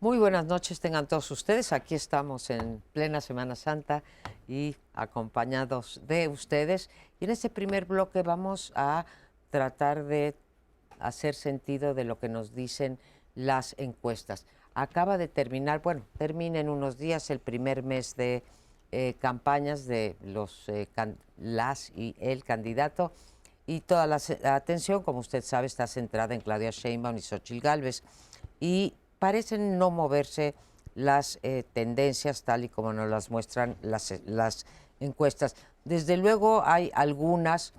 Muy buenas noches tengan todos ustedes. Aquí estamos en plena Semana Santa y acompañados de ustedes. Y en este primer bloque vamos a tratar de hacer sentido de lo que nos dicen las encuestas. Acaba de terminar, bueno, termina en unos días el primer mes de campañas de las y el candidato, y toda la atención, como usted sabe, está centrada en Claudia Sheinbaum y Xóchitl Gálvez, y parecen no moverse las tendencias tal y como nos las muestran las encuestas. Desde luego hay algunas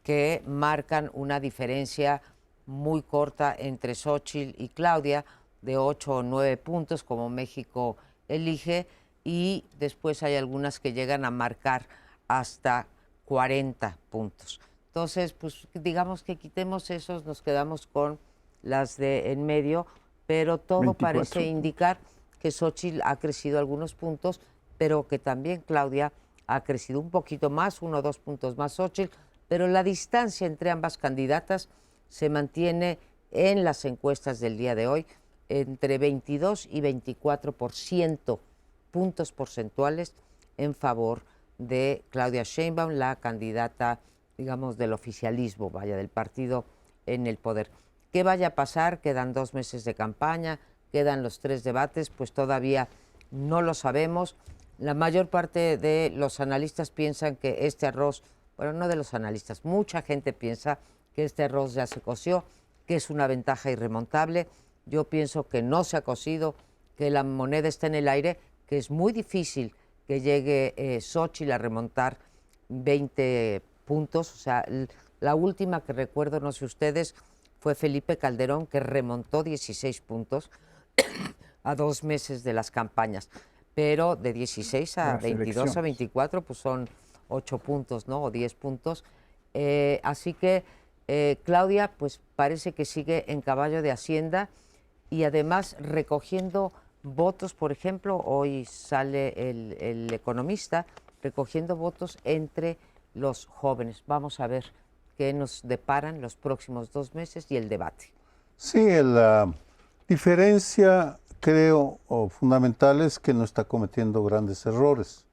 que marcan una diferencia muy corta entre Xóchitl y Claudia, de 8 o 9 puntos, como México elige, y después hay algunas que llegan a marcar hasta 40 puntos. Entonces, pues digamos que quitemos esos, nos quedamos con las de en medio, pero todo 24 parece indicar que Xóchitl ha crecido algunos puntos, pero que también Claudia ha crecido un poquito más, 1 o 2 puntos más Xóchitl, pero la distancia entre ambas candidatas se mantiene en las encuestas del día de hoy entre 22 y 24% puntos porcentuales en favor de Claudia Sheinbaum, la candidata, digamos, del oficialismo, vaya, del partido en el poder. ¿Qué vaya a pasar? Quedan 2 meses de campaña, quedan los 3 debates, pues todavía no lo sabemos. La mayor parte de los analistas piensan que este arroz, bueno, no de los analistas, mucha gente piensa que este arroz ya se coció, que es una ventaja irremontable. Yo pienso que no se ha cocido, que la moneda está en el aire, que es muy difícil que llegue Xóchitl a remontar 20 puntos. O sea, la última que recuerdo, no sé ustedes, fue Felipe Calderón, que remontó 16 puntos a 2 meses de las campañas. Pero de 16 de a las 22 a elecciones. 24, pues son 8 puntos, ¿no? O 10 puntos. Así que Claudia, pues parece que sigue en caballo de Hacienda y además recogiendo votos. Por ejemplo, hoy sale el Economista recogiendo votos entre los jóvenes. Vamos a ver qué nos deparan los próximos 2 meses y el debate. Sí, la diferencia, creo, fundamental es que no está cometiendo grandes errores.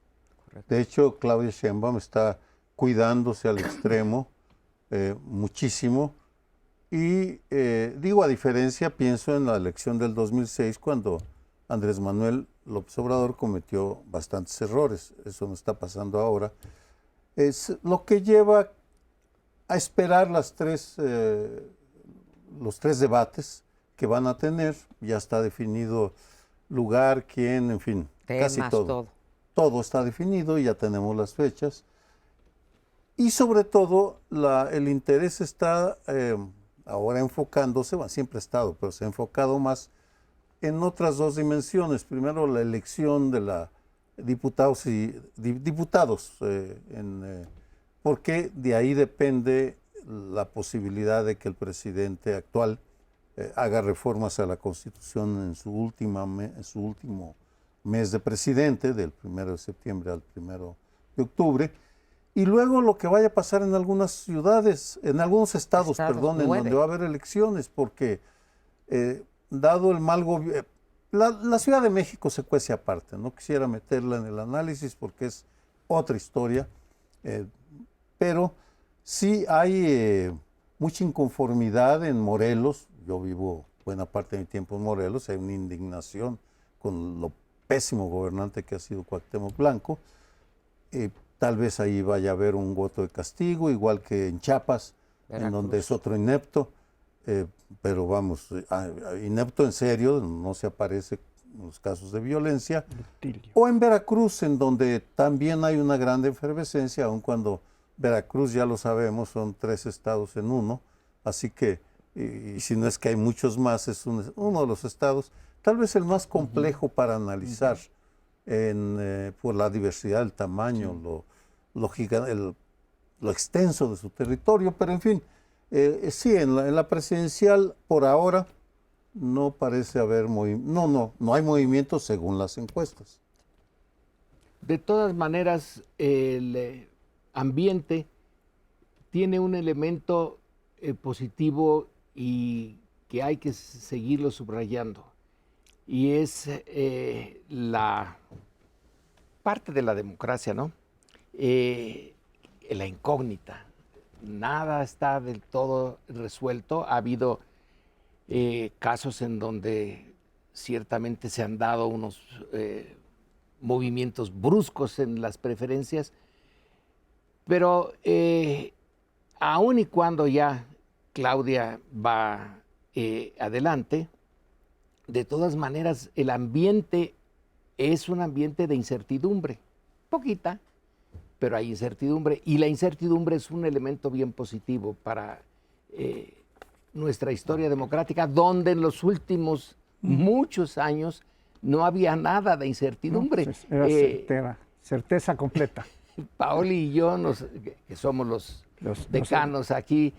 Correcto. De hecho, Claudia Sheinbaum está cuidándose al extremo muchísimo. Y digo, a diferencia, pienso en la elección del 2006, cuando Andrés Manuel López Obrador cometió bastantes errores. Eso no está pasando ahora. Es lo que lleva a esperar los tres debates que van a tener. Ya está definido lugar, quién, en fin, casi Temas, todo. todo. Todo está definido, ya tenemos las fechas. Y sobre todo, el interés está ahora enfocándose, bueno, siempre ha estado, pero se ha enfocado más en otras dos dimensiones. Primero, la elección de la diputados y diputados, porque de ahí depende la posibilidad de que el presidente actual haga reformas a la Constitución en su último mes de presidente, del 1 de septiembre al 1 de octubre. Y luego lo que vaya a pasar en algunas ciudades, en algunos estados, Estados, perdón, en donde 9. va a haber elecciones, porque dado el mal gobierno, la Ciudad de México se cuece aparte, no quisiera meterla en el análisis porque es otra historia, eh, pero sí hay mucha inconformidad en Morelos. Yo vivo buena parte de mi tiempo en Morelos, hay una indignación con lo pésimo gobernante que ha sido Cuauhtémoc Blanco. Tal vez ahí vaya a haber un voto de castigo, igual que en Chiapas, en donde es Veracruz. otro inepto, pero vamos, inepto en serio, no se aparece en los casos de violencia. Rutilio. O en Veracruz, en donde también hay una gran efervescencia, aun cuando Veracruz, ya lo sabemos, son 3 estados en uno, así que, y si no es que hay muchos más, es uno de los estados, tal vez el más complejo para analizar por la diversidad, el tamaño, lo extenso de su territorio, pero en fin, sí, en la presidencial por ahora no parece haber no hay movimiento según las encuestas. De todas maneras, el ambiente tiene un elemento positivo y que hay que seguirlo subrayando. y es la parte de la democracia, ¿no? La incógnita. Nada está del todo resuelto. Ha habido casos en donde ciertamente se han dado unos movimientos bruscos en las preferencias, pero aun y cuando ya Claudia va adelante, de todas maneras el ambiente es un ambiente de incertidumbre, poquita, pero hay incertidumbre, y la incertidumbre es un elemento bien positivo para nuestra historia democrática, donde en los últimos muchos años no había nada de incertidumbre. No, pues era certeza completa. Paoli y yo, que somos los decanos aquí,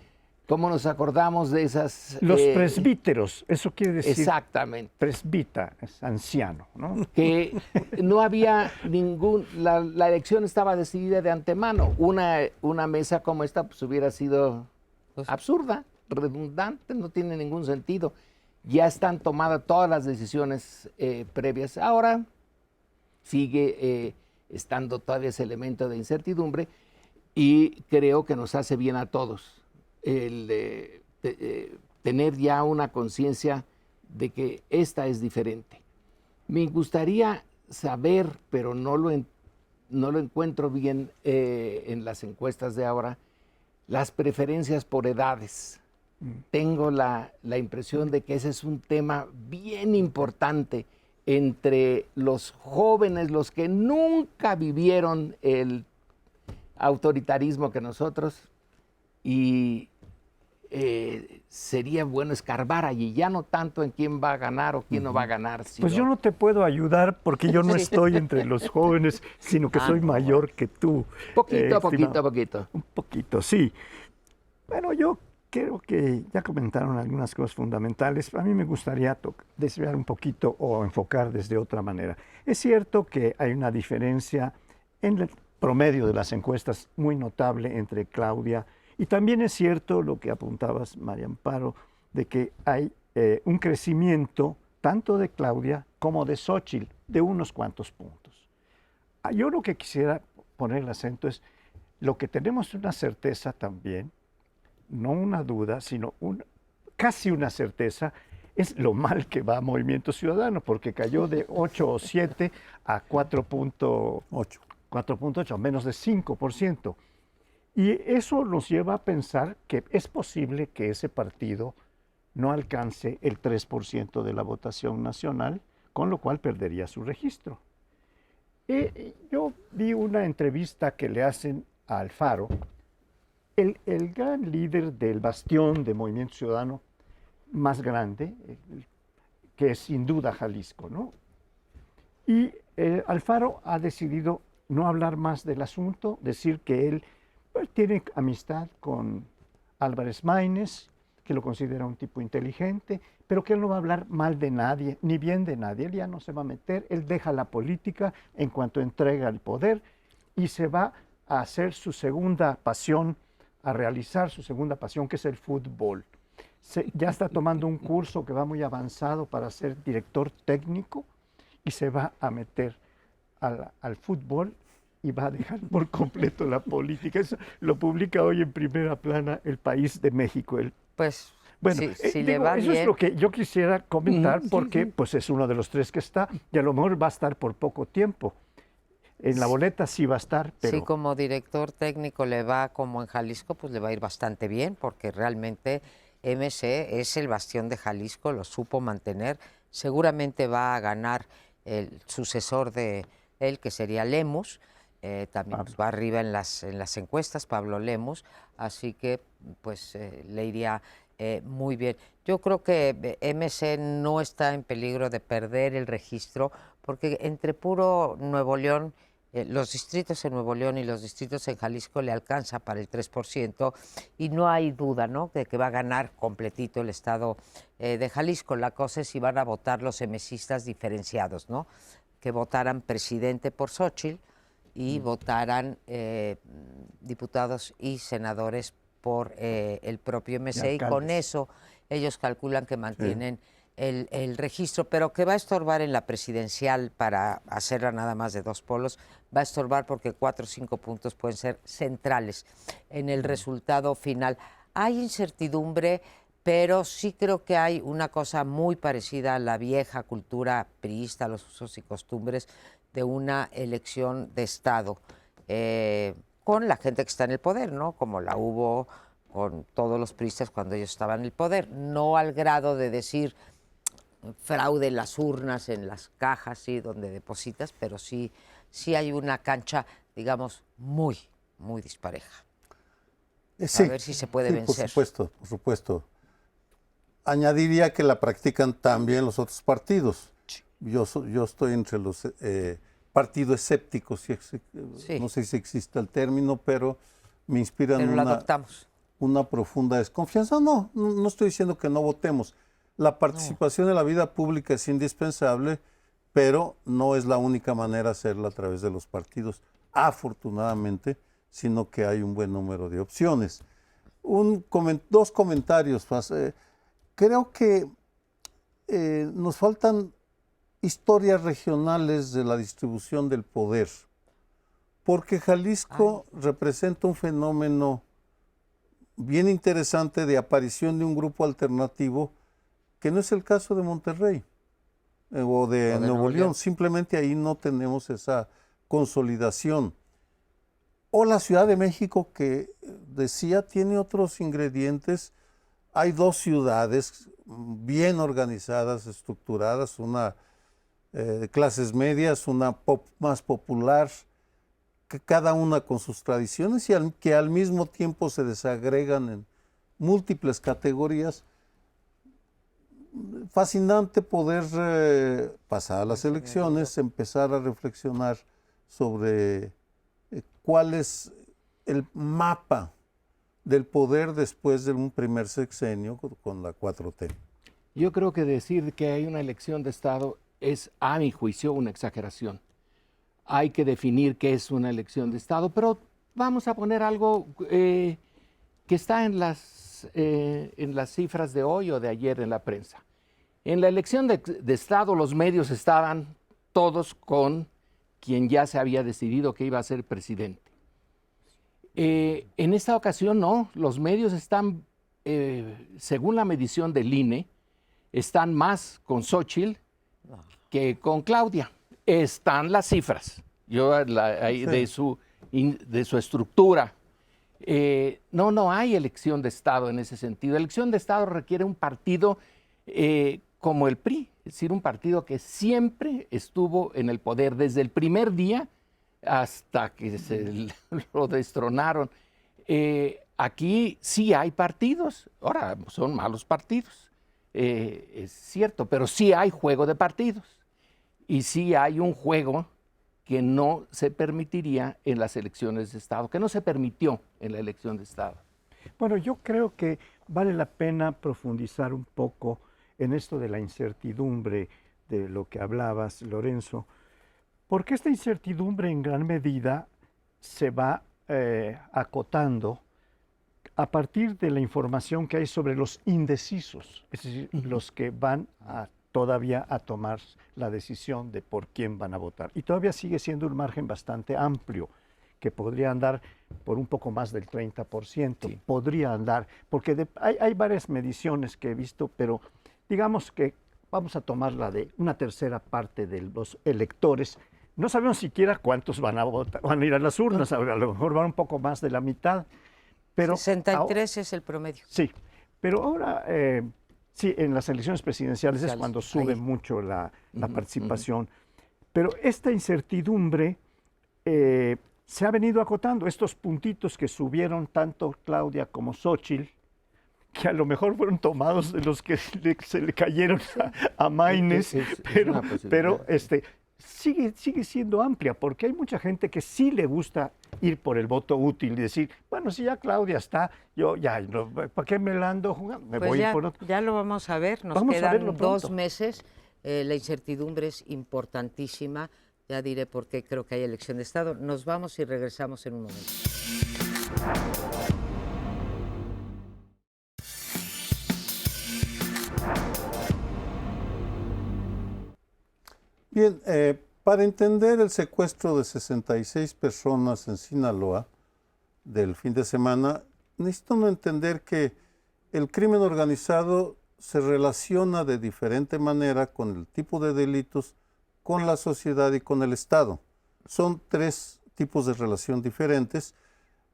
¿cómo nos acordamos de esas? Los presbíteros, eso quiere decir. Exactamente. Presbita, es anciano, ¿no? Que no había la elección estaba decidida de antemano. Una mesa como esta pues hubiera sido absurda, redundante, no tiene ningún sentido. Ya están tomadas todas las decisiones previas. Ahora sigue estando todavía ese elemento de incertidumbre y creo que nos hace bien a todos el tener ya una conciencia de que esta es diferente. Me gustaría saber, pero no lo encuentro bien en las encuestas de ahora, las preferencias por edades. Tengo la impresión de que ese es un tema bien importante entre los jóvenes, los que nunca vivieron el autoritarismo que nosotros, y sería bueno escarbar allí, ya no tanto en quién va a ganar o quién no va a ganar. Sino... Pues yo no te puedo ayudar porque yo no estoy entre los jóvenes, sino que soy mayor que tú. Poquito. Un poquito, sí. Bueno, yo creo que ya comentaron algunas cosas fundamentales. A mí me gustaría desviar un poquito o enfocar desde otra manera. Es cierto que hay una diferencia en el promedio de las encuestas muy notable entre Claudia, y también es cierto lo que apuntabas, María Amparo, de que hay un crecimiento tanto de Claudia como de Xóchitl, de unos cuantos puntos. Yo lo que quisiera poner el acento es lo que tenemos una certeza también, no una duda, sino casi una certeza, es lo mal que va Movimiento Ciudadano, porque cayó de 8 o 7 a 4.8, menos de 5%. Y eso nos lleva a pensar que es posible que ese partido no alcance el 3% de la votación nacional, con lo cual perdería su registro. Yo vi una entrevista que le hacen a Alfaro, el gran líder del bastión de Movimiento Ciudadano más grande, que es sin duda Jalisco, ¿no? Y Alfaro ha decidido no hablar más del asunto, decir que él tiene amistad con Álvarez Maínez, que lo considera un tipo inteligente, pero que él no va a hablar mal de nadie, ni bien de nadie. Él ya no se va a meter, él deja la política en cuanto entrega el poder y se va a hacer su segunda pasión, a realizar su segunda pasión, que es el fútbol. Ya está tomando un curso que va muy avanzado para ser director técnico y se va a meter al fútbol y va a dejar por completo la política. Eso lo publica hoy en primera plana El País de México. Pues, bueno, si le va eso bien. es lo que yo quisiera comentar, porque pues es uno de los tres que está, y a lo mejor va a estar por poco tiempo. En la boleta sí va a estar, pero... Sí, como director técnico le va, como en Jalisco, pues le va a ir bastante bien, porque realmente MC es el bastión de Jalisco, lo supo mantener. Seguramente va a ganar el sucesor de él, que sería Lemus. También pues, va arriba en las encuestas, Pablo Lemus, así que pues le iría muy bien. Yo creo que MC no está en peligro de perder el registro, porque entre puro Nuevo León, los distritos en Nuevo León y los distritos en Jalisco le alcanza para el 3%, y no hay duda, ¿no?, de que va a ganar completito el estado de Jalisco. La cosa es si van a votar los MCistas diferenciados, ¿no?, que votaran presidente por Xóchitl y votaran diputados y senadores por el propio MC, y con eso ellos calculan que mantienen el registro, pero que va a estorbar en la presidencial para hacerla nada más de 2 polos, va a estorbar porque 4 o 5 puntos pueden ser centrales en el resultado final. Hay incertidumbre, pero sí creo que hay una cosa muy parecida a la vieja cultura priista, los usos y costumbres de una elección de Estado, con la gente que está en el poder, ¿no? Como la hubo con todos los priistas cuando ellos estaban en el poder, no al grado de decir fraude en las urnas, en las cajas, sí, donde depositas, pero sí hay una cancha, digamos, muy dispareja. Sí, A ver si se puede sí, vencer. Por supuesto. Añadiría que la practican también los otros partidos. Yo estoy entre los partidos escépticos, no sé si existe el término, pero me inspiran Pero lo adoptamos. una profunda desconfianza. No estoy diciendo que no votemos. La participación en la vida pública es indispensable, pero no es la única manera de hacerla a través de los partidos, afortunadamente, sino que hay un buen número de opciones. Dos comentarios más. Creo que nos faltan historias regionales de la distribución del poder, porque Jalisco representa un fenómeno bien interesante de aparición de un grupo alternativo que no es el caso de Monterrey o de Nuevo León. Simplemente ahí no tenemos esa consolidación. O la Ciudad de México, que decía tiene otros ingredientes. Hay 2 ciudades bien organizadas, estructuradas, una de clases medias, una más popular, que cada una con sus tradiciones y que al mismo tiempo se desagregan en múltiples categorías. Fascinante poder pasar a las elecciones, empezar a reflexionar sobre cuál es el mapa del poder después de un primer sexenio con la 4T. Yo creo que decir que hay una elección de Estado es, a mi juicio, una exageración. Hay que definir qué es una elección de Estado, pero vamos a poner algo que está en las cifras de hoy o de ayer en la prensa. En la elección de Estado los medios estaban todos con quien ya se había decidido que iba a ser presidente. En esta ocasión no, los medios están, según la medición del INE, están más con Xóchitl que con Claudia. Están las cifras de su estructura. No hay elección de Estado en ese sentido. Elección de Estado requiere un partido como el PRI, es decir, un partido que siempre estuvo en el poder desde el primer día hasta que se lo destronaron. Aquí sí hay partidos, ahora son malos partidos, es cierto, pero sí hay juego de partidos y sí hay un juego que no se permitiría en las elecciones de Estado, que no se permitió en la elección de Estado. Bueno, yo creo que vale la pena profundizar un poco en esto de la incertidumbre de lo que hablabas, Lorenzo, porque esta incertidumbre en gran medida se va acotando a partir de la información que hay sobre los indecisos, es decir, los que van todavía a tomar la decisión de por quién van a votar. Y todavía sigue siendo un margen bastante amplio, que podría andar por un poco más del 30%, sí. Podría andar, porque hay varias mediciones que he visto, pero digamos que vamos a tomar la de una tercera parte de los electores. No sabemos siquiera cuántos van a votar, van a ir a las urnas, a lo mejor van un poco más de la mitad. Pero 63 es el promedio. Sí, pero ahora, sí, en las elecciones presidenciales es cuando sube mucho la participación. Pero esta incertidumbre se ha venido acotando. Estos puntitos que subieron tanto Claudia como Xóchitl, que a lo mejor fueron tomados de los que se le cayeron a Maynes, pero sigue siendo amplia, porque hay mucha gente que sí le gusta ir por el voto útil y decir, bueno, si ya Claudia está, yo ya, ¿para qué me la ando jugando? Me voy por otro. Ya lo vamos a ver, nos quedan 2 meses, la incertidumbre es importantísima, ya diré por qué creo que hay elección de Estado. Nos vamos y regresamos en un momento. Bien, para entender el secuestro de 66 personas en Sinaloa del fin de semana, necesito uno entender que el crimen organizado se relaciona de diferente manera con el tipo de delitos, con la sociedad y con el Estado. Son tres tipos de relación diferentes.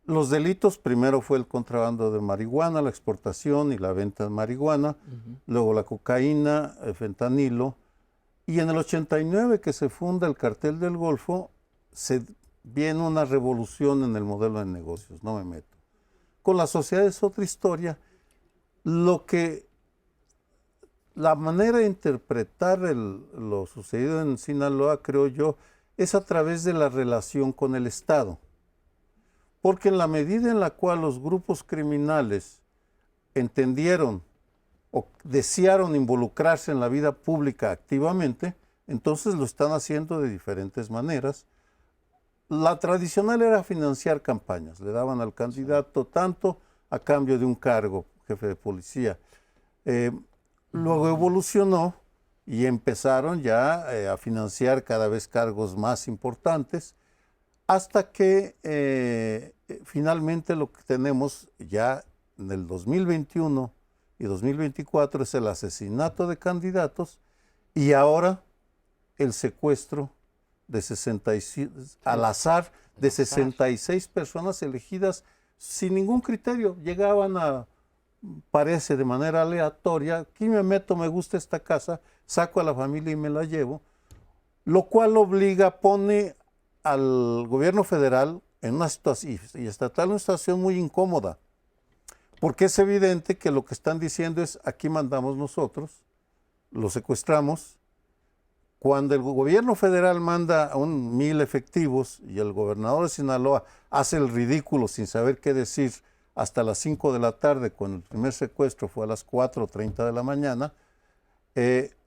Los delitos, primero fue el contrabando de marihuana, la exportación y la venta de marihuana, luego la cocaína, el fentanilo, y en el 89 que se funda el Cartel del Golfo, se viene una revolución en el modelo de negocios, no me meto. Con la sociedad es otra historia. La manera de interpretar lo sucedido en Sinaloa, creo yo, es a través de la relación con el Estado. Porque en la medida en la cual los grupos criminales entendieron o desearon involucrarse en la vida pública activamente, entonces lo están haciendo de diferentes maneras. La tradicional era financiar campañas, le daban al candidato tanto a cambio de un cargo, jefe de policía. Luego evolucionó y empezaron ya a financiar cada vez cargos más importantes, hasta que finalmente lo que tenemos ya en el 2021 y 2024 es el asesinato de candidatos y ahora el secuestro de 66, al azar, de 66 personas elegidas sin ningún criterio. Llegaban parece de manera aleatoria, aquí me meto, me gusta esta casa, saco a la familia y me la llevo, lo cual pone al gobierno federal en una situación, y estatal en una situación muy incómoda, porque es evidente que lo que están diciendo es, aquí mandamos nosotros, lo secuestramos. Cuando el gobierno federal manda a 1,000 efectivos y el gobernador de Sinaloa hace el ridículo sin saber qué decir hasta las 5 de la tarde, cuando el primer secuestro fue a las 4:30 de la mañana,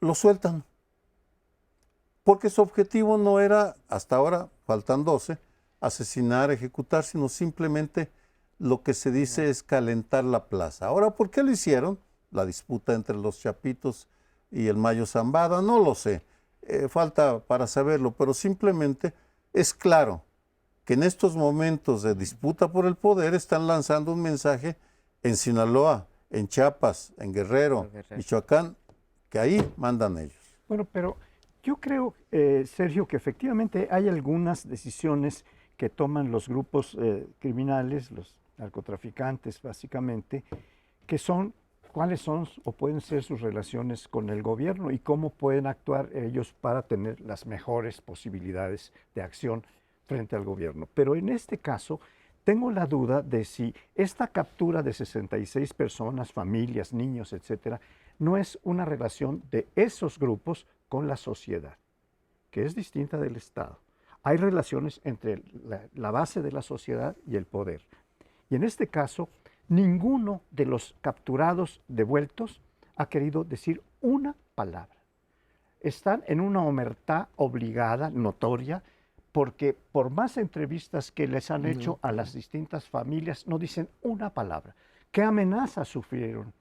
lo sueltan. Porque su objetivo no era, hasta ahora, faltan 12, asesinar, ejecutar, sino simplemente lo que se dice es calentar la plaza. Ahora, ¿por qué lo hicieron? La disputa entre los Chapitos y el Mayo Zambada, no lo sé. Falta para saberlo, pero simplemente es claro que en estos momentos de disputa por el poder están lanzando un mensaje en Sinaloa, en Chiapas, en Guerrero, Michoacán, que ahí mandan ellos. Bueno, pero yo creo, Sergio, que efectivamente hay algunas decisiones que toman los grupos criminales, los narcotraficantes básicamente, que son cuáles son o pueden ser sus relaciones con el gobierno y cómo pueden actuar ellos para tener las mejores posibilidades de acción frente al gobierno. Pero en este caso, tengo la duda de si esta captura de 66 personas, familias, niños, etcétera, no es una relación de esos grupos con la sociedad, que es distinta del Estado. Hay relaciones entre la base de la sociedad y el poder. Y en este caso, ninguno de los capturados devueltos ha querido decir una palabra. Están en una omertá obligada, notoria, porque por más entrevistas que les han hecho a las distintas familias, no dicen una palabra. ¿Qué amenazas sufrieron?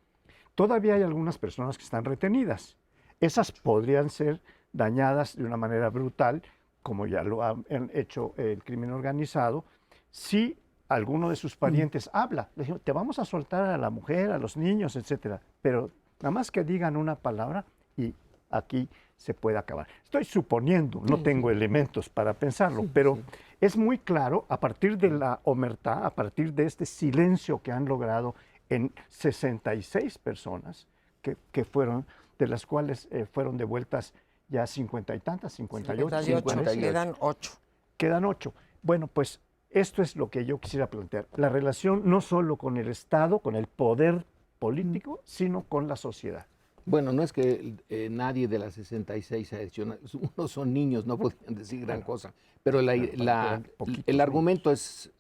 Todavía hay algunas personas que están retenidas. Esas podrían ser dañadas de una manera brutal, como ya lo han hecho el crimen organizado, si alguno de sus parientes habla. Le digo, te vamos a soltar a la mujer, a los niños, etcétera. Pero nada más que digan una palabra y aquí se puede acabar. Estoy suponiendo, no tengo elementos para pensarlo, pero es muy claro a partir de la omertá, a partir de este silencio que han logrado en 66 personas que fueron, de las cuales fueron devueltas ya 50 y tantas, 58. 58. Quedan 8. Quedan 8. Bueno, pues esto es lo que yo quisiera plantear. La relación no solo con el Estado, con el poder político, sino con la sociedad. Bueno, no es que nadie de las 66 ha hecho nada. Unos son niños, no podían decir gran cosa. Pero el argumento es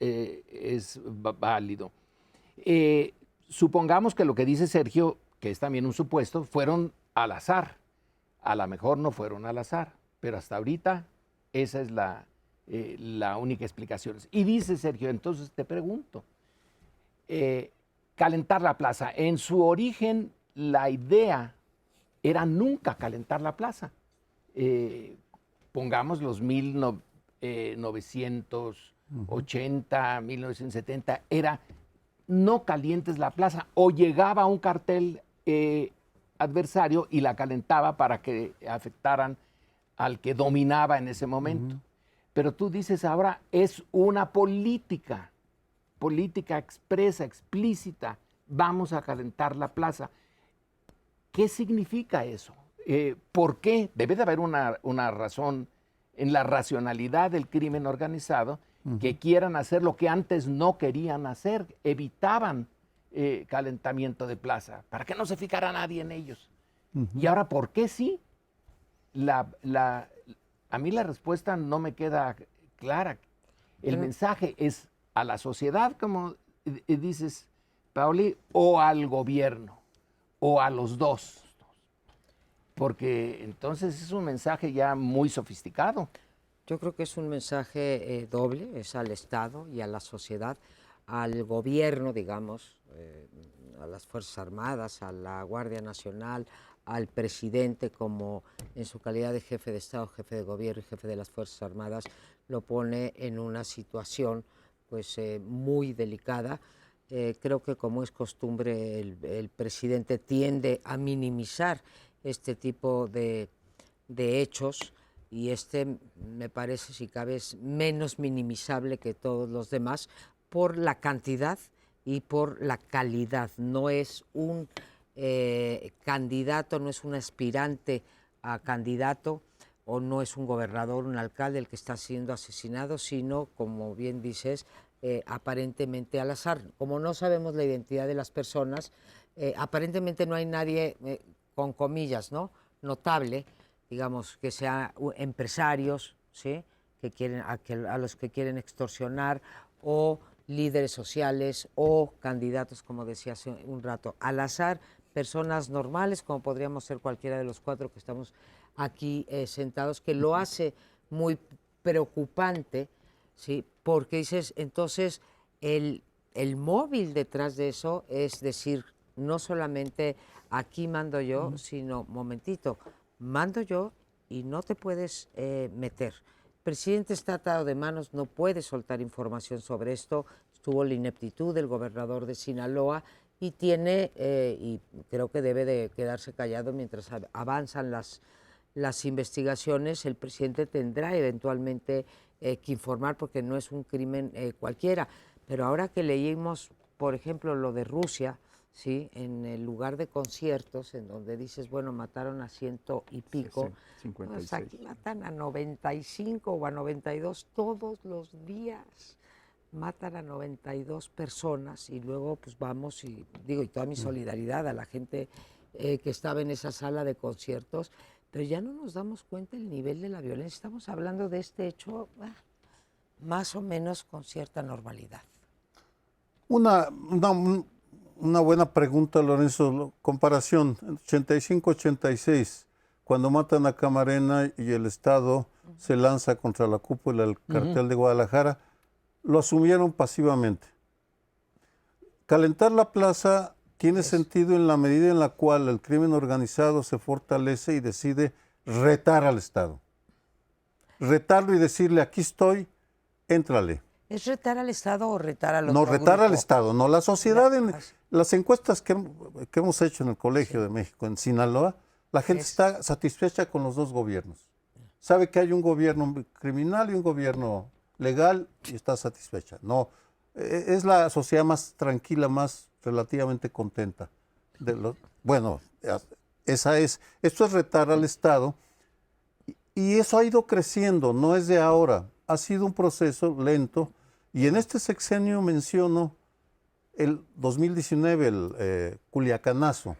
válido. Supongamos que lo que dice Sergio, que es también un supuesto, fueron al azar. A lo mejor no fueron al azar, pero hasta ahorita esa es la única explicación. Y dice Sergio, entonces te pregunto, calentar la plaza, en su origen la idea era nunca calentar la plaza. pongamos los 1980, 1970, era no calientes la plaza, o llegaba un cartel adversario y la calentaba para que afectaran al que dominaba en ese momento. Pero tú dices ahora es una política expresa, explícita, vamos a calentar la plaza. ¿Qué significa eso? ¿Por qué? Debe de haber una razón en la racionalidad del crimen organizado que quieran hacer lo que antes no querían hacer, evitaban calentamiento de plaza, para que no se fijara nadie en ellos. Y ahora, ¿por qué sí? A mí la respuesta no me queda clara. El mensaje es a la sociedad, como dices, Pauli, o al gobierno, o a los dos. Porque entonces es un mensaje ya muy sofisticado. Yo creo que es un mensaje doble, es al Estado y a la sociedad, al gobierno, digamos, a las Fuerzas Armadas, a la Guardia Nacional, al presidente como en su calidad de jefe de Estado, jefe de gobierno y jefe de las Fuerzas Armadas, lo pone en una situación pues muy delicada. Creo que, como es costumbre, el presidente tiende a minimizar este tipo de hechos, y me parece, si cabe, es menos minimizable que todos los demás por la cantidad y por la calidad. No es un candidato, no es un aspirante a candidato, o no es un gobernador, un alcalde el que está siendo asesinado, sino, como bien dices, aparentemente al azar. Como no sabemos la identidad de las personas, aparentemente no hay nadie, con comillas, ¿no?, notable, digamos, que sea empresarios, ¿sí?, que quieren, a los que quieren extorsionar, o líderes sociales, o candidatos, como decía hace un rato, al azar, personas normales, como podríamos ser cualquiera de los cuatro que estamos aquí sentados, que lo hace muy preocupante, ¿sí?, porque dices, entonces, el móvil detrás de eso es decir, no solamente aquí mando yo, sino, momentito, mando yo y no te puedes meter. El presidente está atado de manos, no puede soltar información sobre esto. Estuvo la ineptitud del gobernador de Sinaloa y y creo que debe de quedarse callado mientras avanzan las investigaciones. El presidente tendrá eventualmente que informar, porque no es un crimen cualquiera. Pero ahora que leímos, por ejemplo, lo de Rusia, ¿sí?, en el lugar de conciertos, en donde dices, bueno, mataron a 100 y pico, 56. pues aquí matan a 95 o a 92 todos los días. Matan a 92 personas, y luego pues vamos y digo, y toda mi solidaridad a la gente que estaba en esa sala de conciertos, pero ya no nos damos cuenta el nivel de la violencia. Estamos hablando de este hecho más o menos con cierta normalidad. Una buena pregunta, Lorenzo. Comparación, 85-86, cuando matan a Camarena y el Estado se lanza contra la cúpula del cartel de Guadalajara, lo asumieron pasivamente. Calentar la plaza tiene sentido en la medida en la cual el crimen organizado se fortalece y decide retar al Estado. Retarlo y decirle, aquí estoy, éntrale. ¿Es retar al Estado o retar al otro No, retar al grupo? Estado, no. La sociedad, las encuestas que hemos hecho en el Colegio de México, en Sinaloa, la gente está satisfecha con los dos gobiernos. Sabe que hay un gobierno criminal y un gobierno legal y está satisfecha. No, es la sociedad más tranquila, más relativamente contenta. Bueno, esto es retar al Estado, y eso ha ido creciendo, no es de ahora. Ha sido un proceso lento, y en este sexenio menciono el 2019, el Culiacanazo,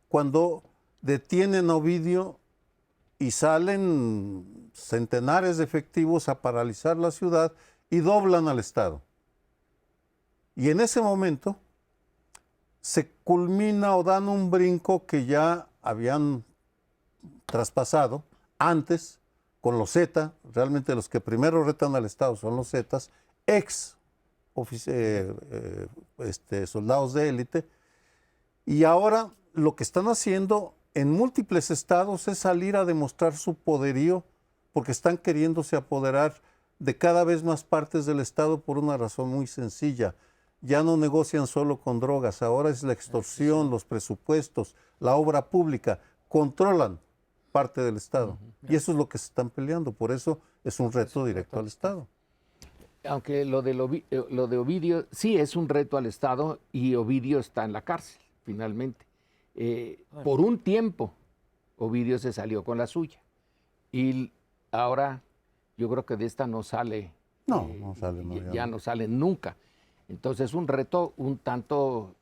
cuando detienen a Ovidio y salen centenares de efectivos a paralizar la ciudad y doblan al Estado. Y en ese momento se culmina o dan un brinco que ya habían traspasado antes con los Zeta. Realmente los que primero retan al Estado son los Zetas, soldados de élite, y ahora lo que están haciendo en múltiples estados es salir a demostrar su poderío porque están queriéndose apoderar de cada vez más partes del Estado por una razón muy sencilla. Ya no negocian solo con drogas, ahora es la extorsión, los presupuestos, la obra pública, controlan parte del Estado. Y eso es lo que se están peleando, por eso es un reto directo al Estado. Aunque lo de Ovidio sí es un reto al Estado y Ovidio está en la cárcel, finalmente. Por un tiempo, Ovidio se salió con la suya. Y ahora yo creo que de esta no sale. No, no sale. No, ya no sale nunca. Entonces es un reto un tanto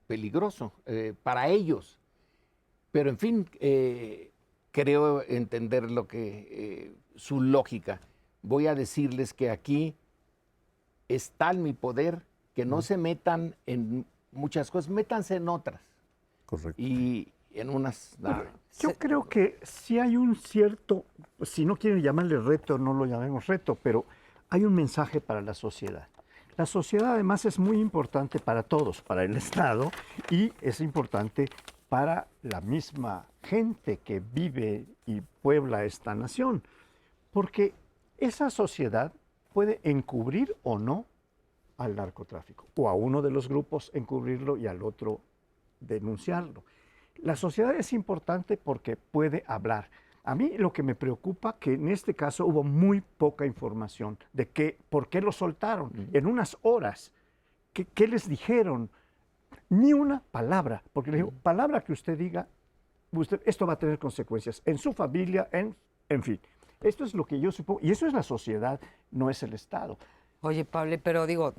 peligroso para ellos. Pero en fin, creo entender lo que su lógica. Voy a decirles que aquí es tal mi poder que no se metan en muchas cosas, métanse en otras. Correcto. Y en unas... Yo creo que sí hay un cierto, si no quieren llamarle reto, no lo llamemos reto, pero hay un mensaje para la sociedad. La sociedad además es muy importante para todos, para el Estado, y es importante para la misma gente que vive y puebla esta nación, porque esa sociedad puede encubrir o no al narcotráfico, o a uno de los grupos encubrirlo y al otro denunciarlo. La sociedad es importante porque puede hablar. A mí lo que me preocupa que en este caso hubo muy poca información de por qué lo soltaron en unas horas. ¿Qué les dijeron? Ni una palabra, porque le digo, palabra que usted diga, esto va a tener consecuencias en su familia, en fin. Esto es lo que yo supongo, y eso es la sociedad, no es el Estado. Oye, Pablo, pero digo,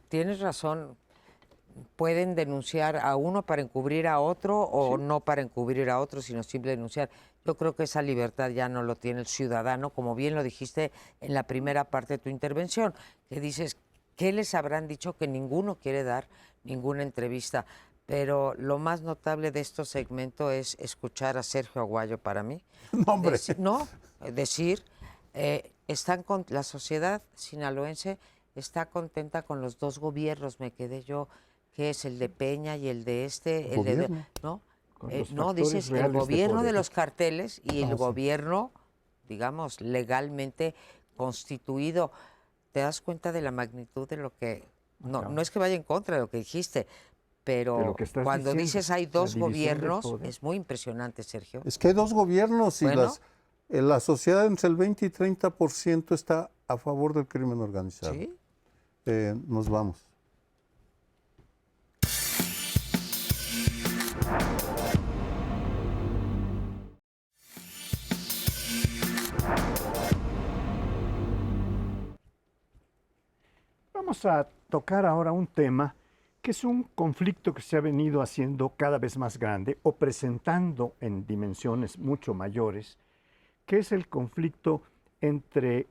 tienes razón, pueden denunciar a uno para encubrir a otro o no para encubrir a otro, sino simple denunciar. Yo creo que esa libertad ya no lo tiene el ciudadano, como bien lo dijiste en la primera parte de tu intervención, que dices, ¿qué les habrán dicho? Que ninguno quiere dar ninguna entrevista. Pero lo más notable de este segmento es escuchar a Sergio Aguayo para mí. No, hombre. Decir, la sociedad sinaloense está contenta con los dos gobiernos, me quedé yo, que es el de Peña y el de ¿no? No, dices el gobierno de los carteles y el gobierno, digamos, legalmente constituido. ¿Te das cuenta de la magnitud de lo que... No es que vaya en contra de lo que dijiste, pero cuando dices hay dos gobiernos, es muy impresionante, Sergio. Es que hay dos gobiernos y Bueno. la sociedad entre el 20 y 30% está a favor del crimen organizado. ¿Sí? Nos vamos. Vamos a tocar ahora un tema que es un conflicto que se ha venido haciendo cada vez más grande o presentando en dimensiones mucho mayores, que es el conflicto entre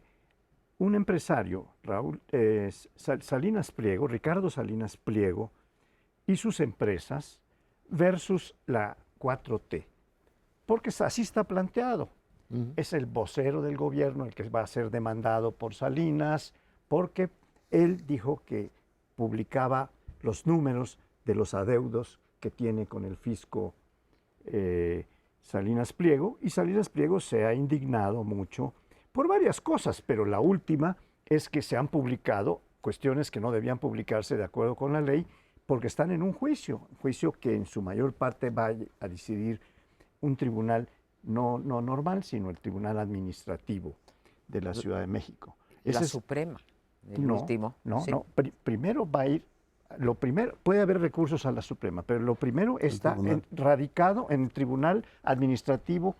un empresario, Ricardo Salinas Pliego, y sus empresas versus la 4T. Porque así está planteado. Es el vocero del gobierno el que va a ser demandado por Salinas, porque él dijo que publicaba los números de los adeudos que tiene con el fisco Salinas Pliego, y Salinas Pliego se ha indignado mucho por varias cosas, pero la última es que se han publicado cuestiones que no debían publicarse de acuerdo con la ley, porque están en un juicio que en su mayor parte va a decidir un tribunal no normal, sino el Tribunal Administrativo de la Ciudad de México. La Suprema, el último. No. Primero va a ir, puede haber recursos a la Suprema, pero lo primero está radicado en el Tribunal Administrativo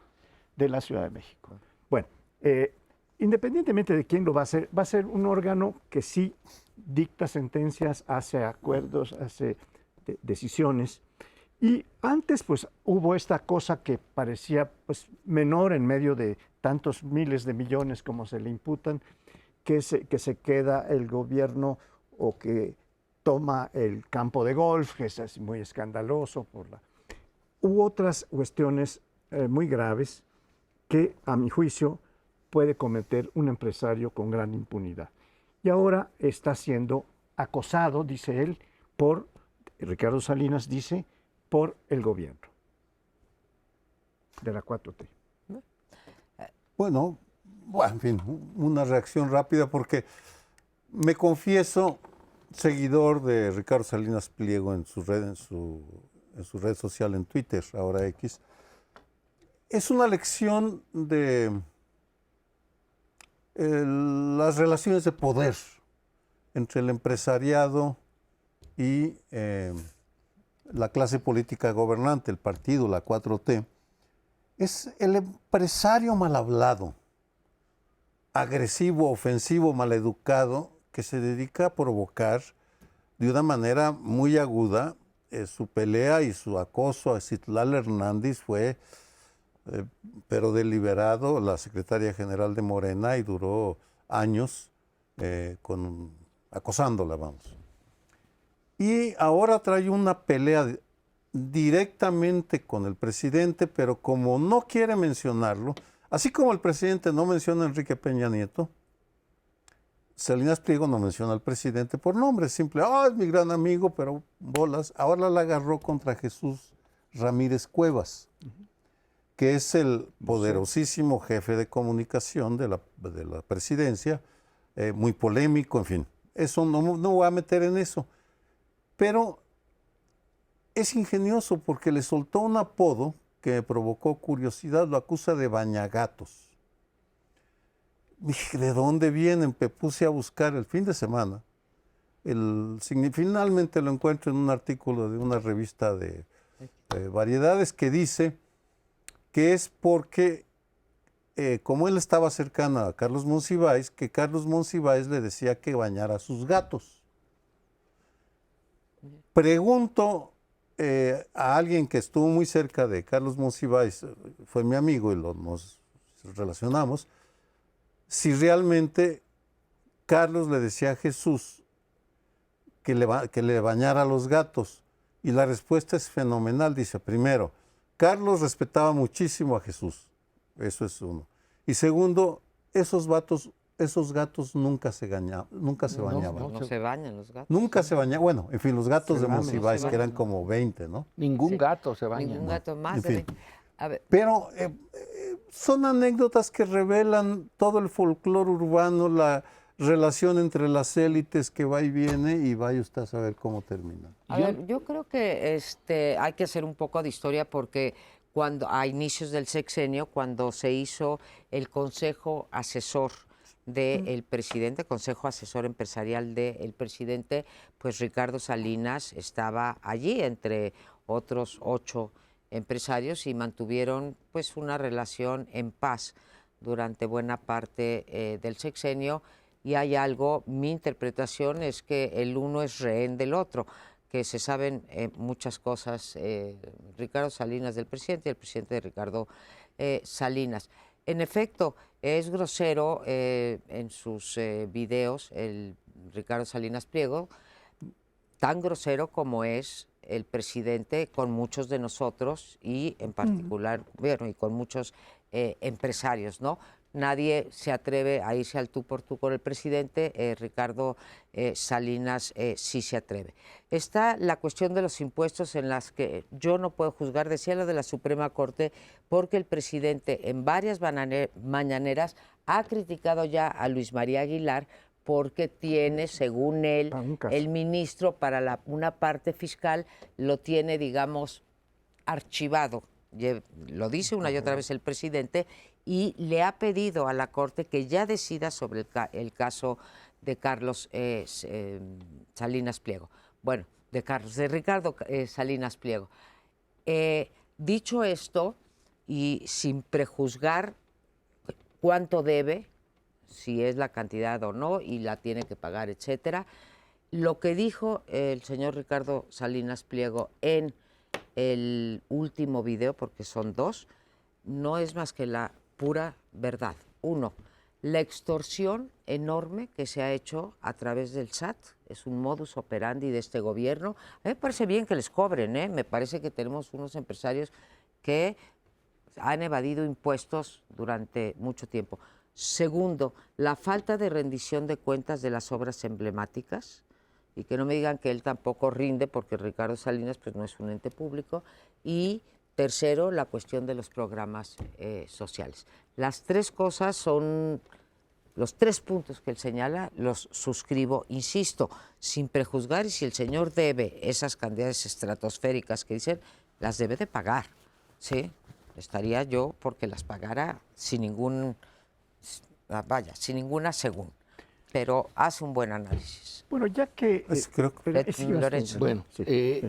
de la Ciudad de México. Bueno, independientemente de quién lo va a ser un órgano que sí dicta sentencias, hace acuerdos, hace decisiones. Y antes pues hubo esta cosa que parecía pues menor en medio de tantos miles de millones como se le imputan, que se queda el gobierno o que toma el campo de golf, que es muy escandaloso. Hubo otras cuestiones muy graves que a mi juicio puede cometer un empresario con gran impunidad. Y ahora está siendo acosado, dice él, Ricardo Salinas dice, por el gobierno de la 4T. Bueno, bueno, en fin, una reacción rápida porque me confieso seguidor de Ricardo Salinas Pliego en su red social en Twitter, ahora X. Es una lección de las relaciones de poder entre el empresariado y la clase política gobernante, el partido, la 4T. Es el empresario mal hablado, agresivo, ofensivo, maleducado, que se dedica a provocar de una manera muy aguda. Su pelea y su acoso a Citlal Hernández fue, pero deliberado, la secretaria general de Morena, y duró años acosándola, vamos. Y ahora trae una pelea directamente con el presidente, pero como no quiere mencionarlo, así como el presidente no menciona a Enrique Peña Nieto, Salinas Pliego no menciona al presidente por nombre, simple, es mi gran amigo, pero bolas. Ahora la agarró contra Jesús Ramírez Cuevas, que es el poderosísimo jefe de comunicación de la presidencia, muy polémico, en fin. Eso no voy a meter en eso. Pero es ingenioso porque le soltó un apodo que me provocó curiosidad, lo acusa de bañagatos. Dije, ¿de dónde vienen? Me puse a buscar el fin de semana. Finalmente lo encuentro en un artículo de una revista de variedades que dice que es porque, como él estaba cercano a Carlos Monsiváis, que Carlos Monsiváis le decía que bañara a sus gatos. Pregunto a alguien que estuvo muy cerca de Carlos Monsiváis, fue mi amigo y nos relacionamos, si realmente Carlos le decía a Jesús que le bañara a los gatos. Y la respuesta es fenomenal. Dice, primero, Carlos respetaba muchísimo a Jesús. Eso es uno. Y segundo, esos gatos nunca se bañaban. No se bañan los gatos. Nunca se bañaban. Bueno, en fin, los gatos de Monsiváis, que eran como 20, ¿no? Ningún gato se baña. Ningún gato más En de fin. 20. A ver, Pero son anécdotas que revelan todo el folclore urbano, la relación entre las élites que va y viene, y vaya usted a saber cómo termina. a ver, yo creo que hay que hacer un poco de historia porque a inicios del sexenio, cuando se hizo el consejo asesor del presidente, consejo asesor empresarial del presidente, pues Ricardo Salinas estaba allí entre otros 8 empresarios y mantuvieron pues una relación en paz durante buena parte del sexenio. Y hay algo, mi interpretación es que el uno es rehén del otro, que se saben muchas cosas, Ricardo Salinas del presidente y el presidente de Ricardo Salinas. En efecto, es grosero en sus videos el Ricardo Salinas Pliego, tan grosero como es el presidente con muchos de nosotros y en particular, bueno, y con muchos empresarios, ¿no? Nadie se atreve a irse al tú por tú con el presidente, Ricardo Salinas sí se atreve. Está la cuestión de los impuestos en las que yo no puedo juzgar, decía lo de la Suprema Corte, porque el presidente en varias mañaneras ha criticado ya a Luis María Aguilar porque tiene, según él, el ministro para una parte fiscal lo tiene, digamos, archivado. Lo dice una y otra vez el presidente y le ha pedido a la Corte que ya decida sobre el caso de Carlos Salinas Pliego. Bueno, de Ricardo Salinas Pliego. Dicho esto, y sin prejuzgar cuánto debe, si es la cantidad o no, y la tiene que pagar, etcétera, lo que dijo el señor Ricardo Salinas Pliego en el último video, porque son 2, no es más que la pura verdad. 1, la extorsión enorme que se ha hecho a través del SAT, es un modus operandi de este gobierno. A mí me parece bien que les cobren, me parece que tenemos unos empresarios que han evadido impuestos durante mucho tiempo. Segundo, la falta de rendición de cuentas de las obras emblemáticas, y que no me digan que él tampoco rinde porque Ricardo Salinas pues no es un ente público. Y tercero, la cuestión de los programas sociales. Las tres cosas son, los tres puntos que él señala, los suscribo, insisto, sin prejuzgar, y si el señor debe esas cantidades estratosféricas que dicen, las debe de pagar, ¿sí? Estaría yo porque las pagara sin ningún, sin ninguna según, pero hace un buen análisis. Bueno, ya que... creo que... Lorenzo. Bueno, Sí,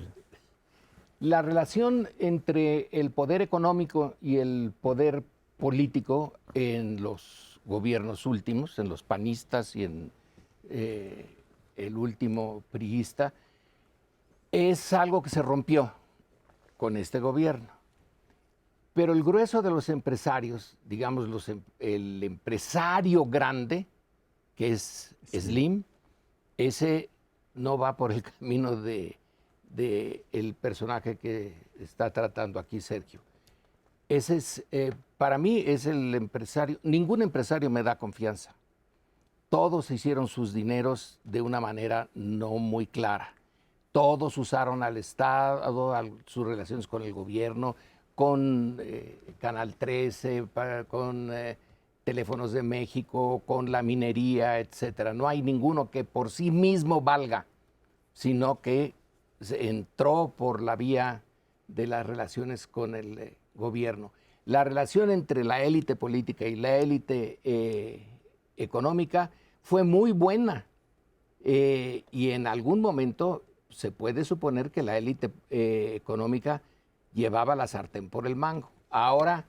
la relación entre el poder económico y el poder político en los gobiernos últimos, en los panistas y en el último priista, es algo que se rompió con este gobierno. Pero el grueso de los empresarios, digamos el empresario grande, que es Slim, ese no va por el camino de el personaje que está tratando aquí Sergio. Ese es, para mí es el empresario, ningún empresario me da confianza. Todos hicieron sus dineros de una manera no muy clara. Todos usaron al Estado, sus relaciones con el gobierno, con Canal 13, con Teléfonos de México, con la minería, etcétera. No hay ninguno que por sí mismo valga, sino que entró por la vía de las relaciones con el gobierno. La relación entre la élite política y la élite económica fue muy buena y en algún momento se puede suponer que la élite económica llevaba la sartén por el mango. Ahora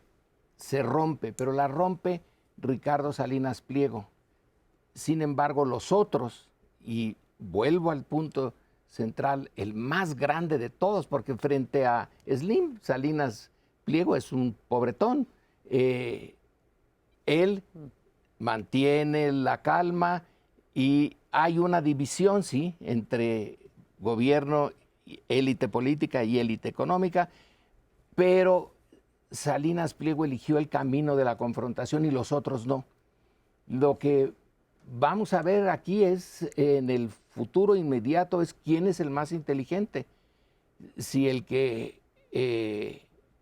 se rompe, pero la rompe Ricardo Salinas Pliego. Sin embargo, los otros, y vuelvo al punto central, el más grande de todos, porque frente a Slim, Salinas Pliego es un pobretón. Él mantiene la calma y hay una división, sí, entre gobierno, élite política y élite económica, pero Salinas Pliego eligió el camino de la confrontación y los otros no. Lo que vamos a ver aquí es, en el futuro inmediato, es quién es el más inteligente. Si el que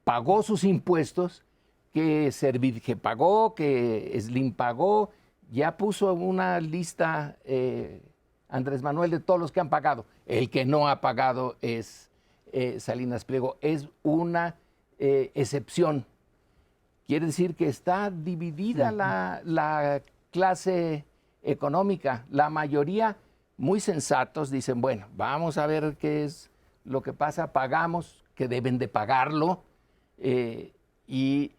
pagó sus impuestos, que Servitje pagó, que Slim pagó, ya puso una lista Andrés Manuel de todos los que han pagado. El que no ha pagado es Salinas Pliego. Es una excepción. Quiere decir que está dividida la clase económica. La mayoría, muy sensatos, dicen, bueno, vamos a ver qué es lo que pasa, pagamos, que deben de pagarlo, y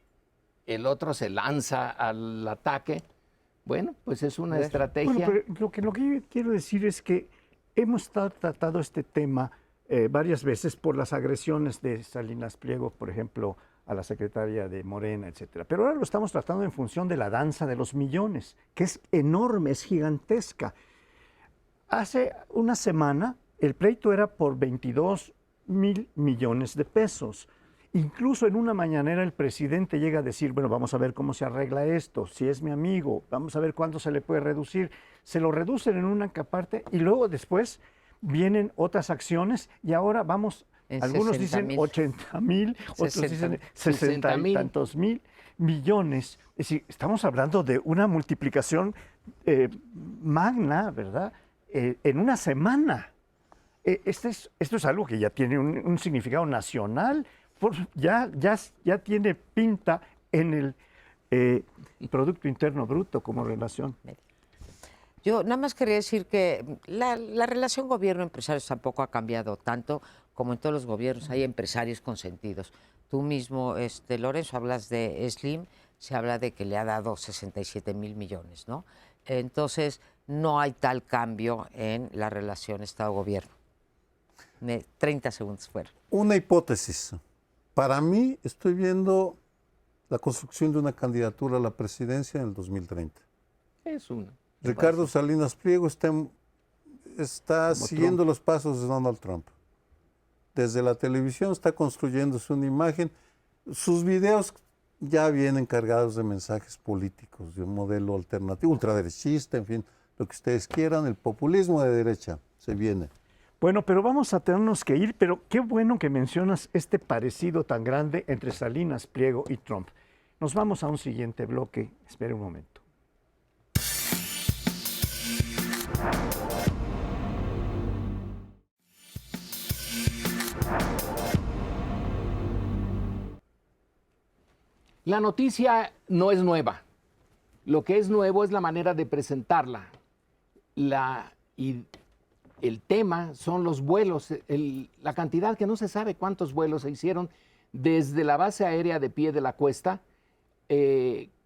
el otro se lanza al ataque. Bueno, pues es una estrategia. Bueno, pero lo que yo quiero decir es que hemos tratado este tema varias veces por las agresiones de Salinas Pliego, por ejemplo, a la secretaria de Morena, etcétera. Pero ahora lo estamos tratando en función de la danza de los millones, que es enorme, es gigantesca. Hace una semana el pleito era por 22,000 millones de pesos. Incluso en una mañanera el presidente llega a decir, bueno, vamos a ver cómo se arregla esto, si es mi amigo, vamos a ver cuánto se le puede reducir. Se lo reducen en una parte y luego después vienen otras acciones y ahora vamos, En algunos dicen 80,000, otros dicen 60 y tantos mil millones. Es decir, estamos hablando de una multiplicación magna, ¿verdad? En una semana. Esto es algo que ya tiene un significado nacional, ya tiene pinta en el Producto Interno Bruto como relación. Yo nada más quería decir que la relación gobierno-empresarios tampoco ha cambiado tanto como en todos los gobiernos. Hay empresarios consentidos. Tú mismo, Lorenzo, hablas de Slim, se habla de que le ha dado 67,000 millones, ¿no? Entonces, no hay tal cambio en la relación Estado-Gobierno. 30 segundos fuera. Una hipótesis. Para mí, estoy viendo la construcción de una candidatura a la presidencia en el 2030. Es una. Ricardo Salinas Pliego está siguiendo los pasos de Donald Trump. Desde la televisión está construyéndose una imagen. Sus videos ya vienen cargados de mensajes políticos, de un modelo alternativo, ultraderechista, en fin, lo que ustedes quieran, el populismo de derecha se viene. Bueno, pero vamos a tenernos que ir, pero qué bueno que mencionas este parecido tan grande entre Salinas Pliego y Trump. Nos vamos a un siguiente bloque. Espere un momento. La noticia no es nueva. Lo que es nuevo es la manera de presentarla. Y el tema son los vuelos, la cantidad que no se sabe cuántos vuelos se hicieron desde la base aérea de Pie de la Cuesta,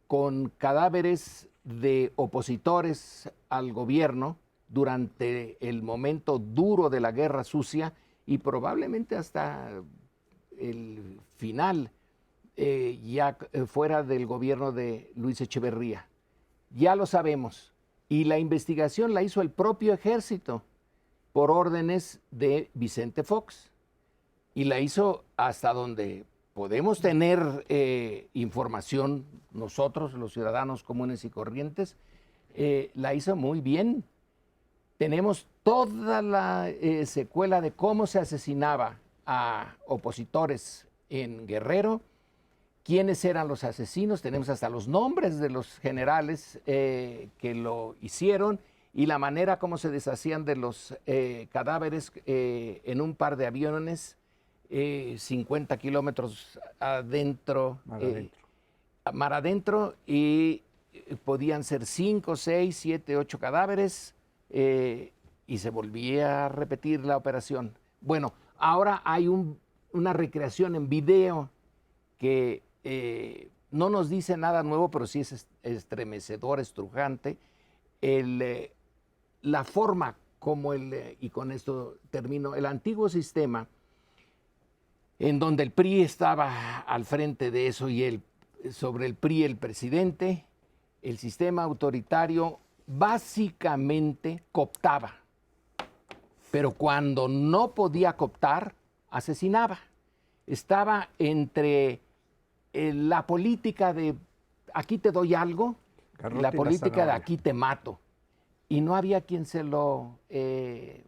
con cadáveres de opositores al gobierno durante el momento duro de la Guerra Sucia y probablemente hasta el final, ya fuera del gobierno de Luis Echeverría. Ya lo sabemos. Y la investigación la hizo el propio ejército por órdenes de Vicente Fox. Y la hizo hasta donde podemos tener información nosotros, los ciudadanos comunes y corrientes, la hizo muy bien. Tenemos toda la secuela de cómo se asesinaba a opositores en Guerrero, quiénes eran los asesinos, tenemos hasta los nombres de los generales que lo hicieron y la manera como se deshacían de los cadáveres en un par de aviones 50 kilómetros adentro, mar adentro, y podían ser 5, 6, 7, 8 cadáveres y se volvía a repetir la operación. Bueno, ahora hay una recreación en video que no nos dice nada nuevo, pero sí es estremecedor, estrujante. La forma como y con esto termino, el antiguo sistema en donde el PRI estaba al frente de eso y sobre el PRI el presidente, el sistema autoritario básicamente cooptaba, pero cuando no podía cooptar, asesinaba. Estaba entre la política de aquí te doy algo y la política de aquí te mato. Y no había quien se lo le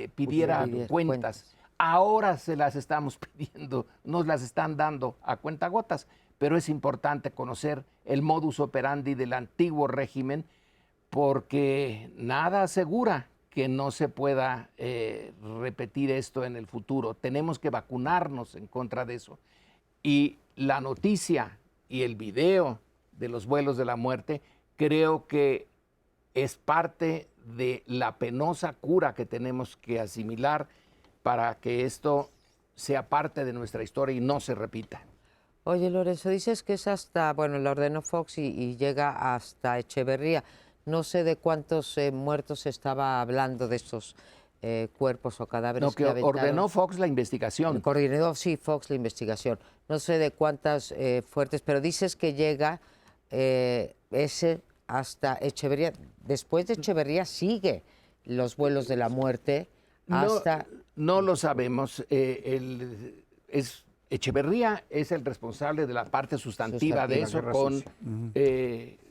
pidiera cuentas. Ahora se las estamos pidiendo, nos las están dando a cuentagotas, pero es importante conocer el modus operandi del antiguo régimen porque nada asegura que no se pueda repetir esto en el futuro. Tenemos que vacunarnos en contra de eso. Y la noticia y el video de los vuelos de la muerte creo que es parte de la penosa cura que tenemos que asimilar para que esto sea parte de nuestra historia y no se repita. Oye, Lorenzo, dices que es hasta, bueno, la ordenó Fox y llega hasta Echeverría. No sé de cuántos muertos se estaba hablando de estos cuerpos o cadáveres. No, que ordenó Fox la investigación. Coordinó, sí, Fox la investigación. No sé de cuántas fuertes, pero dices que llega ese hasta Echeverría. Después de Echeverría sigue los vuelos de la muerte hasta... No lo sabemos. Echeverría es el responsable de la parte sustantiva de eso con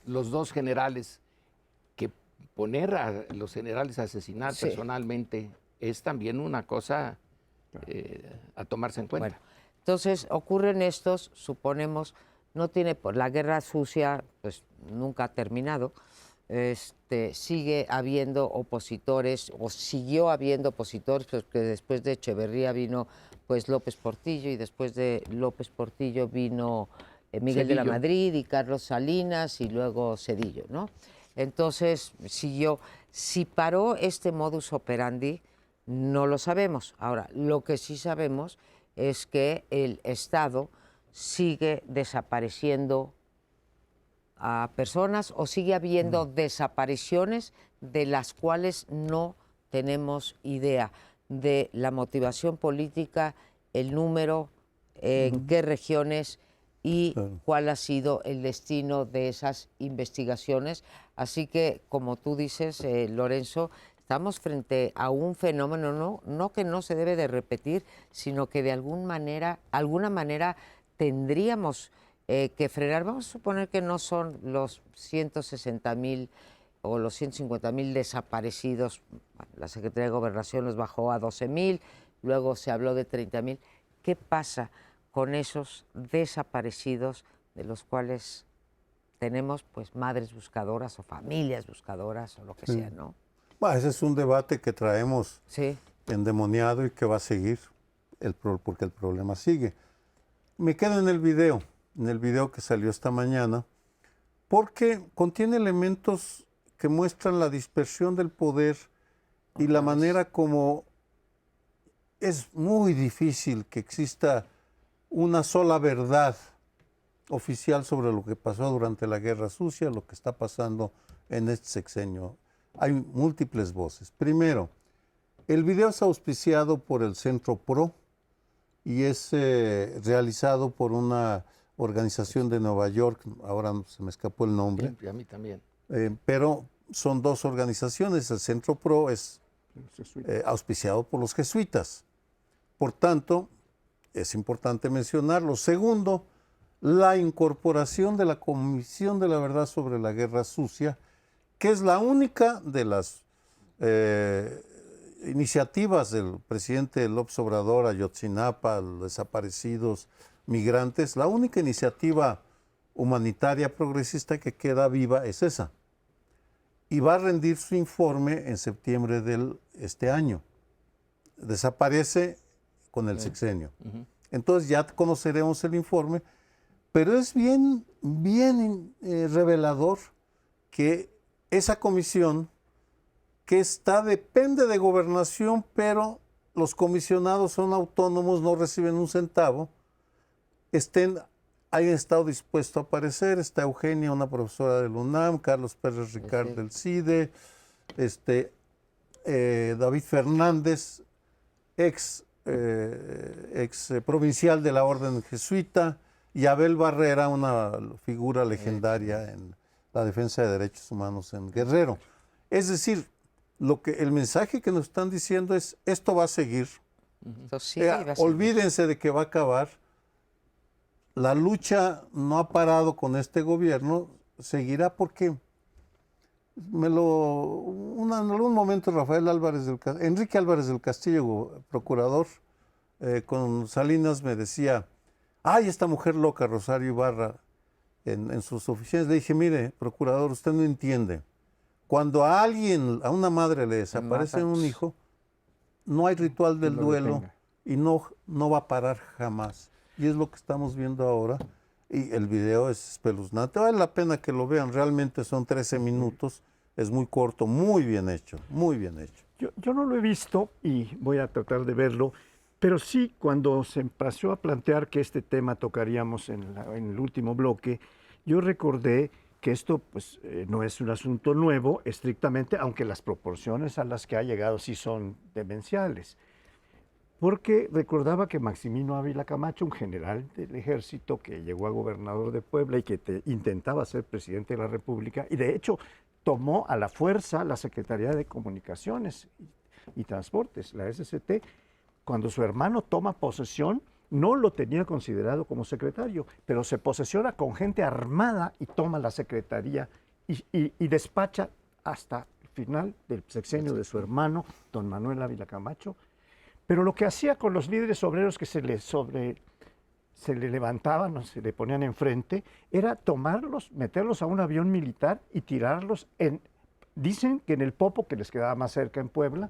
los dos generales. Que poner a los generales a asesinar personalmente es también una cosa a tomarse en cuenta. Bueno, entonces ocurren estos, suponemos, no tiene por la guerra sucia, pues nunca ha terminado. Sigue habiendo opositores, o siguió habiendo opositores, porque después de Echeverría vino pues López Portillo, y después de López Portillo vino Miguel de la Madrid y Carlos Salinas, y luego Zedillo, ¿no? Entonces siguió. Si paró este modus operandi, no lo sabemos. Ahora, lo que sí sabemos es que el Estado sigue desapareciendo a personas, o sigue habiendo desapariciones de las cuales no tenemos idea de la motivación política, el número, en qué regiones y cuál ha sido el destino de esas investigaciones. Así que, como tú dices, Lorenzo, estamos frente a un fenómeno no que no se debe de repetir, sino que de alguna manera tendríamos que frenar. Vamos a suponer que no son los 160,000 o los 150,000 desaparecidos. La Secretaría de Gobernación los bajó a 12,000, luego se habló de 30,000. ¿Qué pasa con esos desaparecidos de los cuales tenemos pues madres buscadoras o familias buscadoras o lo que sea, ¿no? Bueno, ese es un debate que traemos Sí. endemoniado y que va a seguir porque el problema sigue. Me quedo en el video que salió esta mañana, porque contiene elementos que muestran la dispersión del poder y la manera como es muy difícil que exista una sola verdad oficial sobre lo que pasó durante la Guerra Sucia, lo que está pasando en este sexenio. Hay múltiples voces. Primero, el video es auspiciado por el Centro PRO y es realizado por una organización de Nueva York, ahora se me escapó el nombre. Sí, a mí también. Pero son dos organizaciones. El Centro PRO es auspiciado por los jesuitas. Por tanto, es importante mencionarlo. Segundo, la incorporación de la Comisión de la Verdad sobre la Guerra Sucia, que es la única de las iniciativas del presidente López Obrador, Ayotzinapa, desaparecidos, migrantes, la única iniciativa humanitaria progresista que queda viva es esa. Y va a rendir su informe en septiembre de este año. Desaparece con el sexenio. Entonces ya conoceremos el informe, pero es bien revelador que esa comisión, que depende de gobernación, pero los comisionados son autónomos, no reciben un centavo, hayan estado dispuestos a aparecer. Está Eugenia, una profesora del UNAM, Carlos Pérez Ricard del CIDE, David Fernández, ex provincial de la Orden Jesuita, y Abel Barrera, una figura legendaria en la defensa de derechos humanos en Guerrero. Es decir, el mensaje que nos están diciendo es: esto va a seguir. Sí, va a seguir. Olvídense de que va a acabar. La lucha no ha parado con este gobierno, seguirá, porque en algún momento Enrique Álvarez del Castillo, procurador, con Salinas me decía: ay, esta mujer loca, Rosario Ibarra, en sus oficinas. Le dije: mire, procurador, usted no entiende. Cuando a una madre le desaparece un hijo, no hay ritual del duelo y no va a parar jamás. Y es lo que estamos viendo ahora. Y el video es espeluznante. Vale la pena que lo vean. Realmente son 13 minutos. Es muy corto, muy bien hecho, muy bien hecho. Yo no lo he visto y voy a tratar de verlo, pero sí, cuando se empezó a plantear que este tema tocaríamos en el último bloque, yo recordé que esto pues, no es un asunto nuevo estrictamente, aunque las proporciones a las que ha llegado sí son demenciales. Porque recordaba que Maximino Ávila Camacho, un general del ejército que llegó a gobernador de Puebla y que intentaba ser presidente de la República, y de hecho tomó a la fuerza la Secretaría de Comunicaciones y Transportes, la SCT, cuando su hermano toma posesión, no lo tenía considerado como secretario, pero se posesiona con gente armada y toma la secretaría y despacha hasta el final del sexenio de su hermano, don Manuel Ávila Camacho. Pero lo que hacía con los líderes obreros que se le levantaban o se le ponían enfrente era tomarlos, meterlos a un avión militar y tirarlos dicen que en el Popo, que les quedaba más cerca en Puebla,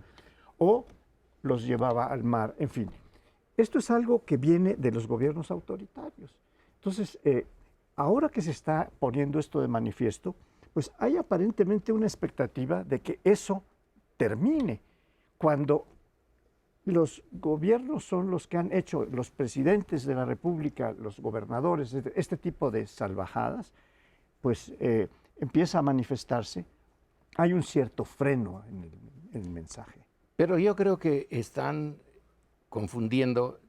o los llevaba al mar, en fin. Esto es algo que viene de los gobiernos autoritarios. Entonces, ahora que se está poniendo esto de manifiesto, pues hay aparentemente una expectativa de que eso termine. Cuando los gobiernos son los que han hecho, los presidentes de la República, los gobernadores, este tipo de salvajadas, pues empieza a manifestarse. Hay un cierto freno en el mensaje. Pero yo creo que están confundiendo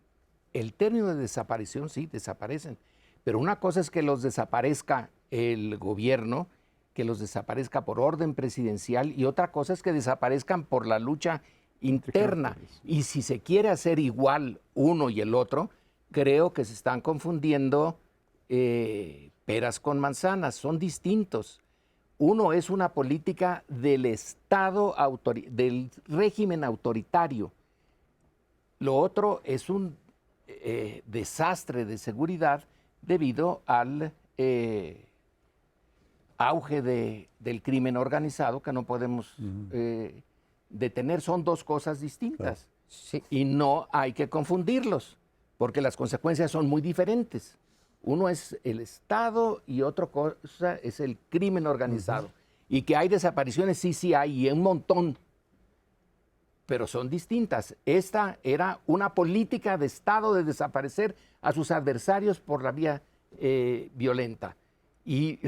el término de desaparición. Sí, desaparecen, pero una cosa es que los desaparezca el gobierno, que los desaparezca por orden presidencial, y otra cosa es que desaparezcan por la lucha interna. Y si se quiere hacer igual uno y el otro, creo que se están confundiendo peras con manzanas, son distintos. Uno es una política del Estado, del régimen autoritario. Lo otro es un desastre de seguridad debido al auge del crimen organizado que no podemos detener. Son dos cosas distintas. Sí. Y no hay que confundirlos, porque las consecuencias son muy diferentes. Uno es el Estado y otra cosa es el crimen organizado. Y que hay desapariciones, sí hay, y un montón, pero son distintas. Esta era una política de Estado de desaparecer a sus adversarios por la vía violenta y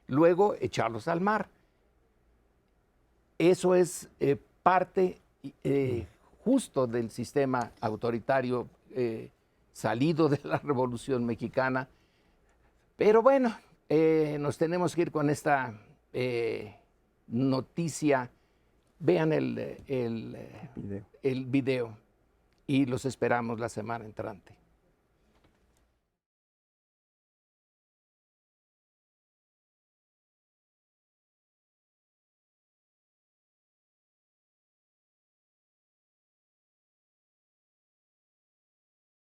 luego echarlos al mar. Eso es parte justo del sistema autoritario salido de la Revolución Mexicana. Pero bueno, nos tenemos que ir con esta noticia. Vean el video y los esperamos la semana entrante.